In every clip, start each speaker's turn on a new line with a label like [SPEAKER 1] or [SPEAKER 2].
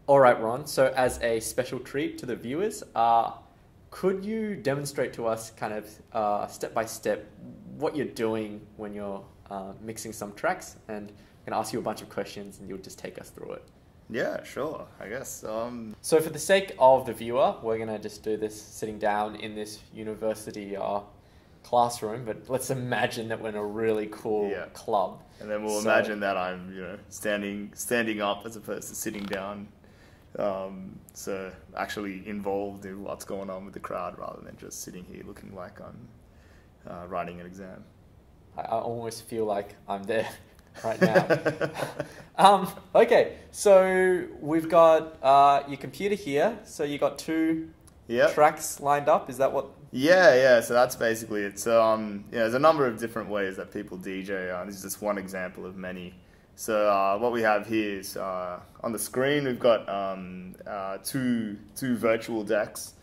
[SPEAKER 1] All right, Ron. So as a special treat to the viewers, could you demonstrate to us kind of step by step what you're doing when you're mixing some tracks? And I'm going to ask you a bunch of questions and you'll just take us through it.
[SPEAKER 2] Yeah, sure, I guess.
[SPEAKER 1] So for the sake of the viewer, we're going to just do this sitting down in this university classroom, but let's imagine that we're in a really cool club.
[SPEAKER 2] And then we'll imagine that I'm, standing up as opposed to sitting down. So actually involved in what's going on with the crowd rather than just sitting here looking like I'm writing an exam.
[SPEAKER 1] I almost feel like I'm there right now. Okay, so we've got your computer here. So you got two tracks lined up. Is that what?
[SPEAKER 2] Yeah. So that's basically it. So there's a number of different ways that people DJ. This is just one example of many. So what we have here is on the screen we've got two virtual decks,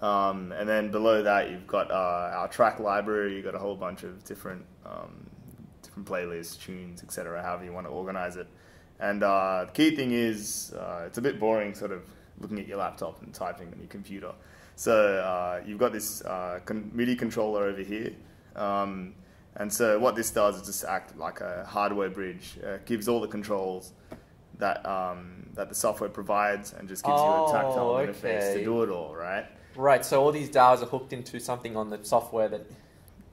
[SPEAKER 2] and then below that you've got our track library. You've got a whole bunch of different playlists, tunes, etc. However you want to organize it. And the key thing is it's a bit boring, sort of looking at your laptop and typing on your computer. So you've got this MIDI controller over here. And so what this does is just act like a hardware bridge. Gives all the controls that that the software provides and just gives you a tactile interface to do it all, right?
[SPEAKER 1] Right, so all these dials are hooked into something on the software that...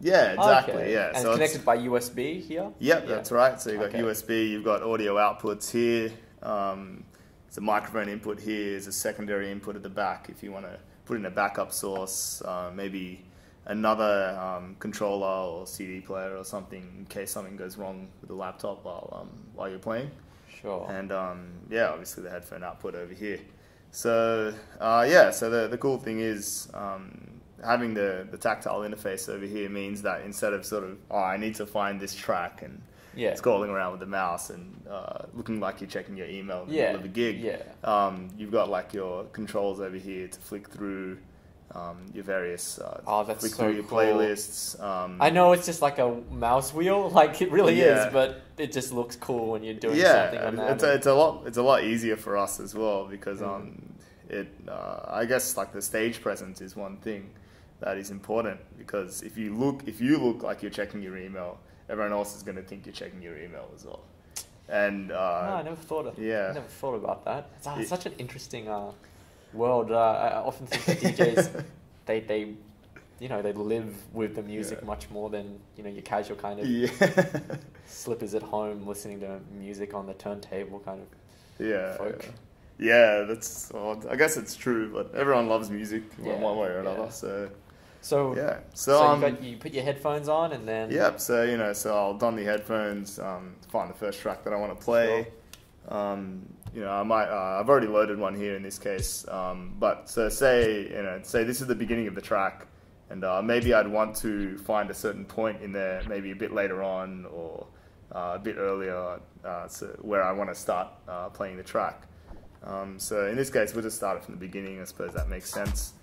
[SPEAKER 2] Yeah, exactly, yeah.
[SPEAKER 1] And so it's connected by USB here?
[SPEAKER 2] Yep, that's right. So you've got USB, you've got audio outputs here. There's a microphone input here, there's a secondary input at the back if you want to put in a backup source, maybe another controller or CD player or something in case something goes wrong with the laptop while you're playing.
[SPEAKER 1] Sure.
[SPEAKER 2] And obviously the headphone output over here. So so the cool thing is having the tactile interface over here means that instead of sort of I need to find this track and scrolling around with the mouse and looking like you're checking your email in the middle of the gig, you've got like your controls over here to flick through your various flick through your playlists.
[SPEAKER 1] I know it's just like a mouse wheel, like it really is, but it just looks cool when you're doing something on that.
[SPEAKER 2] It's a lot easier for us as well because I guess like the stage presence is one thing that is important because if you look like you're checking your email, everyone else is going to think you're checking your email as well. And
[SPEAKER 1] I never thought about that. It's such an interesting world. I often think that DJs they live with the music much more than your casual kind of slippers at home listening to music on the turntable kind of folk.
[SPEAKER 2] Yeah, I guess it's true, but everyone loves music in one way or another. So
[SPEAKER 1] you put your headphones on and then
[SPEAKER 2] so I'll don the headphones, find the first track that I want to play. Sure. I've already loaded one here in this case, but so say this is the beginning of the track, and maybe I'd want to find a certain point in there, maybe a bit later on or a bit earlier, where I want to start playing the track. So in this case, we'll just start it from the beginning. I suppose that makes sense.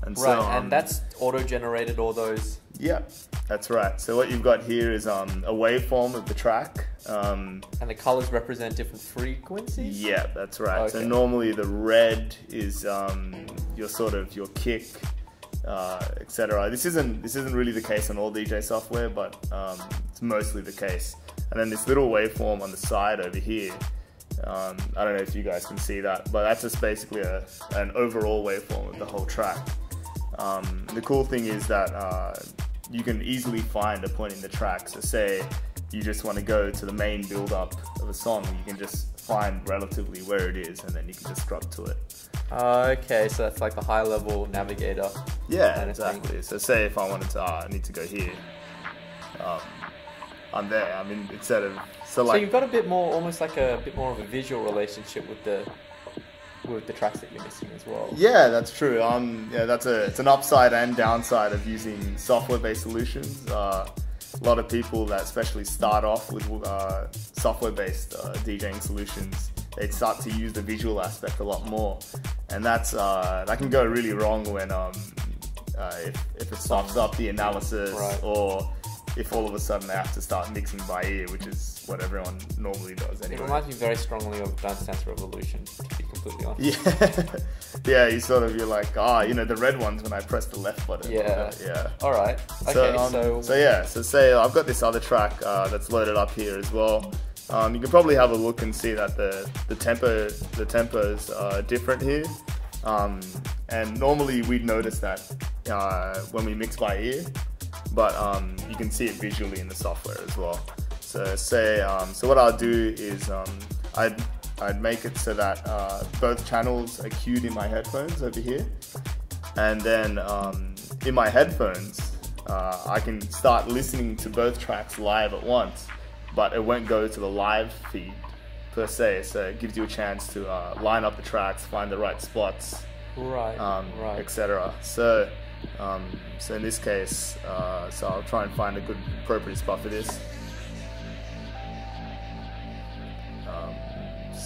[SPEAKER 2] And
[SPEAKER 1] and that's auto-generated all those.
[SPEAKER 2] Yeah, that's right. So what you've got here is a waveform of the track.
[SPEAKER 1] And the colors represent different frequencies?
[SPEAKER 2] Yeah, that's right. Okay. So normally the red is your kick, etc. This isn't really the case on all DJ software, but it's mostly the case. And then this little waveform on the side over here, I don't know if you guys can see that, but that's just basically an overall waveform of the whole track. The cool thing is that you can easily find a point in the track. So say you just want to go to the main build-up of a song, you can just find relatively where it is and then you can just scrub to it.
[SPEAKER 1] Okay, so that's like the high-level navigator.
[SPEAKER 2] Yeah, exactly. So say if I wanted to, I need to go here. I'm there. I mean, instead of
[SPEAKER 1] so you've got a bit more, almost like a bit more of a visual relationship with the tracks that you're mixing as well.
[SPEAKER 2] Yeah, that's true. It's an upside and downside of using software-based solutions. A lot of people that especially start off with software-based DJing solutions, they start to use the visual aspect a lot more, and that can go really wrong when if it stops up the analysis or if all of a sudden I have to start mixing by ear, which is what everyone normally does anyway.
[SPEAKER 1] It reminds me very strongly of Dance Dance Revolution, to be completely honest.
[SPEAKER 2] Yeah, you're like, the red ones when I press the left button.
[SPEAKER 1] Yeah.
[SPEAKER 2] Yeah.
[SPEAKER 1] All right. Okay,
[SPEAKER 2] so say I've got this other track that's loaded up here as well. You can probably have a look and see that the tempos are different here. And normally we'd notice that when we mix by ear, but you can see it visually in the software as well. So so what I'll do is I'd make it so that both channels are cued in my headphones over here, and then in my headphones I can start listening to both tracks live at once, but it won't go to the live feed per se, so it gives you a chance to line up the tracks, find the right spots,
[SPEAKER 1] right,
[SPEAKER 2] etc. So in this case, so I'll try and find a good appropriate spot for this.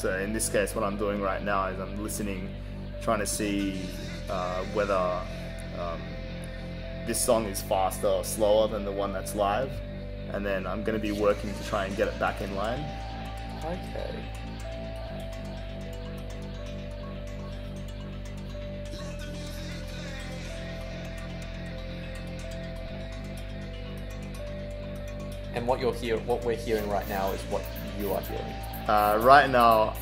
[SPEAKER 2] So in this case, what I'm doing right now is I'm listening, trying to see whether this song is faster or slower than the one that's live, and then I'm going to be working to try and get it back in line.
[SPEAKER 1] Okay. And what we're hearing right now is what you are hearing.
[SPEAKER 2] Right now,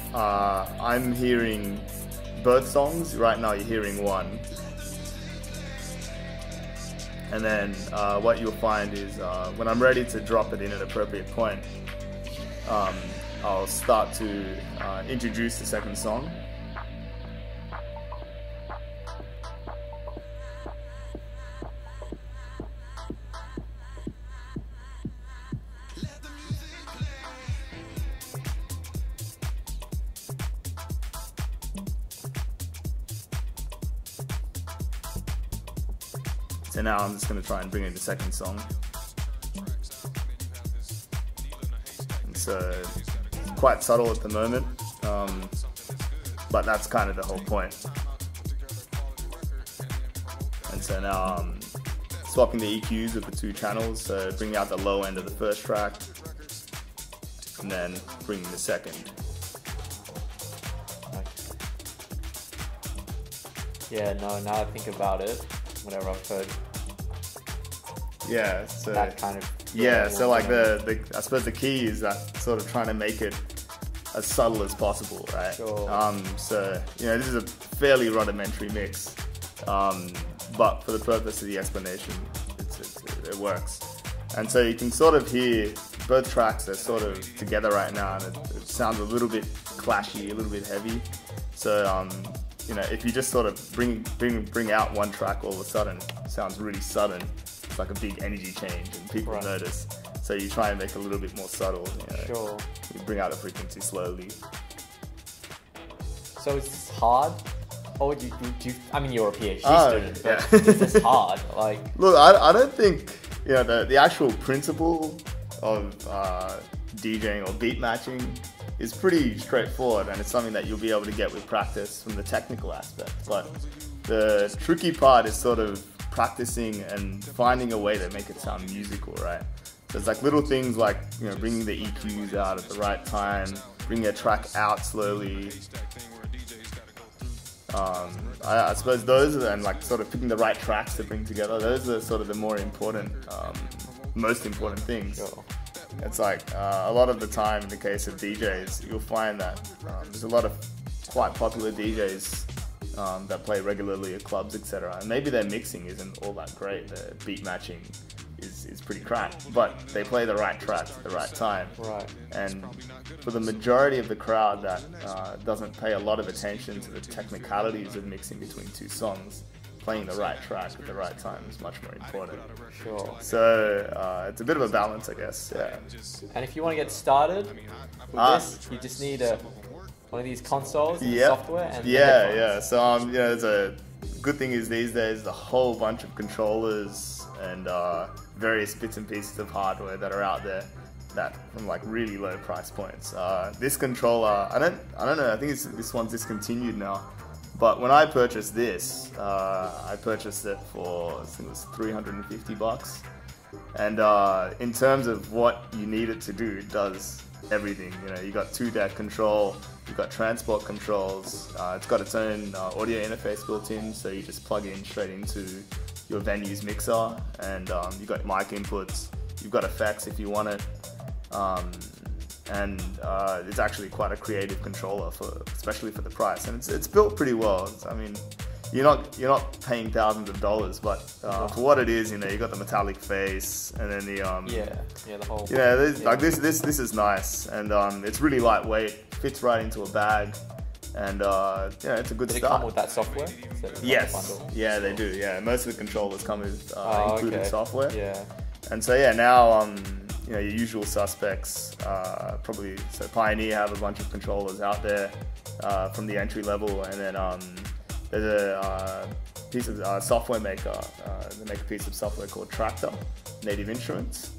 [SPEAKER 2] I'm hearing both songs. Right now, you're hearing one. And then what you'll find is when I'm ready to drop it in an appropriate point, I'll start to introduce the second song. So now I'm just going to try and bring in the second song. And so it's quite subtle at the moment, but that's kind of the whole point. And so now I'm swapping the EQs with the two channels, so bringing out the low end of the first track, and then bringing the second.
[SPEAKER 1] Yeah, no, now I think about it, whenever I've heard
[SPEAKER 2] yeah, so
[SPEAKER 1] that kind of
[SPEAKER 2] so like I suppose the key is that sort of trying to make it as subtle as possible, right?
[SPEAKER 1] Sure.
[SPEAKER 2] So this is a fairly rudimentary mix, but for the purpose of the explanation, it works. And so you can sort of hear both tracks are sort of together right now, and it sounds a little bit clashy, a little bit heavy. So if you just sort of bring out one track, all of a sudden it sounds really sudden. It's like a big energy change, and people notice. So you try and make it a little bit more subtle.
[SPEAKER 1] Sure.
[SPEAKER 2] You bring out the frequency slowly.
[SPEAKER 1] So is this hard? Or do you I mean, you're a PhD student, but is this hard? Like,
[SPEAKER 2] look, I don't think the actual principle of DJing or beat matching is pretty straightforward, and it's something that you'll be able to get with practice from the technical aspect. But the tricky part is sort of practicing and finding a way to make it sound musical, right? There's like little things like bringing the EQs out at the right time, bringing a track out slowly. I suppose those are, and like sort of picking the right tracks to bring together. Those are sort of the more important, most important things.
[SPEAKER 1] Sure.
[SPEAKER 2] It's like a lot of the time in the case of DJs, you'll find that there's a lot of quite popular DJs that play regularly at clubs, etc. And maybe their mixing isn't all that great. Their beat matching is pretty crap, but they play the right tracks at the right time.
[SPEAKER 1] Right.
[SPEAKER 2] And for the majority of the crowd that doesn't pay a lot of attention to the technicalities of mixing between two songs, playing the right track at the right time is much more important.
[SPEAKER 1] Sure.
[SPEAKER 2] So it's a bit of a balance, I guess. Yeah.
[SPEAKER 1] And if you want to get started with this, you just need one of these consoles and software and
[SPEAKER 2] So there's a good thing is these days there's a whole bunch of controllers and various bits and pieces of hardware that are out there that from like really low price points. This controller, I don't know. I think this one's discontinued now. But when I purchased this, I purchased it for, I think it was $350, And in terms of what you need it to do, it does everything. You know, you got 2-deck control, you've got transport controls. It's got its own audio interface built in, so you just plug in straight into your venue's mixer, and you've got mic inputs. You've got effects if you want it. And it's actually quite a creative controller, especially for the price, and it's built pretty well. I mean, you're not paying thousands of dollars, but for what it is, you know, you got the metallic face, and then the
[SPEAKER 1] the whole
[SPEAKER 2] like this is nice, and it's really lightweight, fits right into a bag, and it's a good start.
[SPEAKER 1] Does it come with that software?
[SPEAKER 2] Yes, yeah, they do. Yeah, most of the controllers come with included software.
[SPEAKER 1] Yeah,
[SPEAKER 2] and so now you know, your usual suspects, probably, so Pioneer have a bunch of controllers out there from the entry level, and then there's a piece of software maker, they make a piece of software called Traktor, Native Instruments,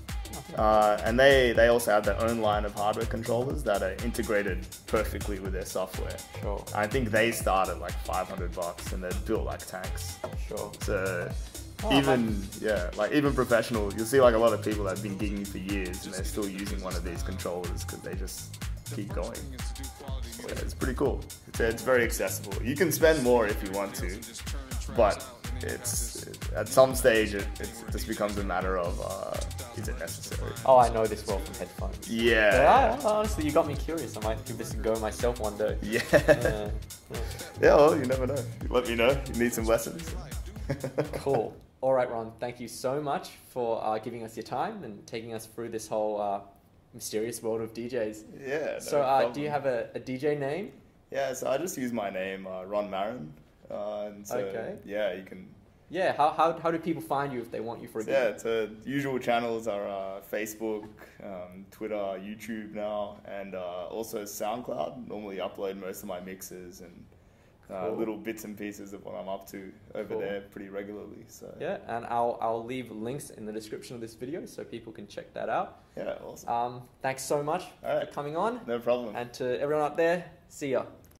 [SPEAKER 2] and they also have their own line of hardware controllers that are integrated perfectly with their software.
[SPEAKER 1] Sure.
[SPEAKER 2] I think they start at like $500 and they're built like tanks.
[SPEAKER 1] Sure.
[SPEAKER 2] So even professional, you'll see like a lot of people that have been gigging for years and they're still using one of these controllers because they just keep going. Yeah, it's pretty cool. It's very accessible. You can spend more if you want to, but at some stage it just becomes a matter of is it necessary?
[SPEAKER 1] Oh, I know this well from headphones.
[SPEAKER 2] Yeah.
[SPEAKER 1] Honestly, you got me curious. I might give this a go myself one day.
[SPEAKER 2] Yeah. Well, you never know. Let me know. You need some lessons.
[SPEAKER 1] Cool. All right, Ron, thank you so much for giving us your time and taking us through this whole mysterious world of DJs.
[SPEAKER 2] Yeah.
[SPEAKER 1] So do you have a DJ name?
[SPEAKER 2] Yeah, so I just use my name, Ron Marin. And so,
[SPEAKER 1] okay.
[SPEAKER 2] Yeah, you can...
[SPEAKER 1] Yeah, how do people find you if they want you for a gig?
[SPEAKER 2] Yeah, so usual channels are Facebook, Twitter, YouTube now, and also SoundCloud. Normally upload most of my mixes and little bits and pieces of what I'm up to over there pretty regularly. So
[SPEAKER 1] yeah, and I'll leave links in the description of this video so people can check that out.
[SPEAKER 2] Yeah, awesome.
[SPEAKER 1] Thanks so much for coming on.
[SPEAKER 2] No problem.
[SPEAKER 1] And to everyone out there, see ya.